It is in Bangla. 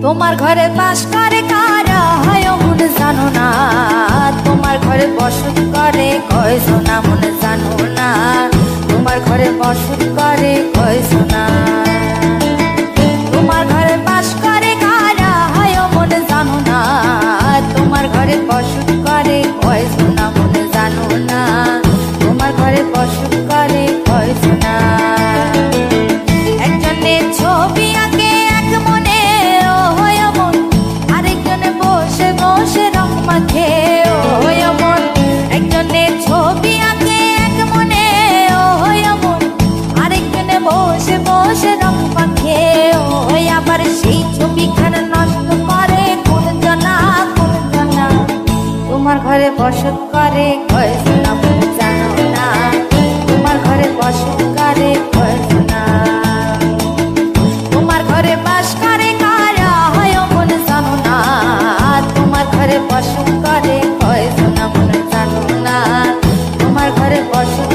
তোমার ঘরে বাস করে কারা হয় মন জানো না, তোমার ঘরে বসত করে কয়জন মন জানো না, তোমার ঘরে বসত করে কয়জন। তোমার ঘরে বাস করে কারা হয় মন জানো না, তোমার ঘরে বসত করে কয়জন মন জানো না, তোমার ঘরে বসত করে কয়জন। একজনে ছবি আঁকে এক মনে ও হয় মন, আরেকজনে বসে বসে রং মাখে ও হয় মন। একজনে ছবি আঁকে এক মনে ও হয় মন, আরেকজনে বসে বসে রং মাখে ও হয়। আবার সেই ছবিখানা নষ্ট করে কোন জনা কোন জনা, তোমার ঘরে বসত করে কয়জন মন জানো না, তোমার ঘরে বসত করে কয়জন। তোমার ঘরে বাস করে কারা হয় মন জানো না, তোমার ঘরে বসত করে কয়জন মন জানো না, তোমার ঘরে বসত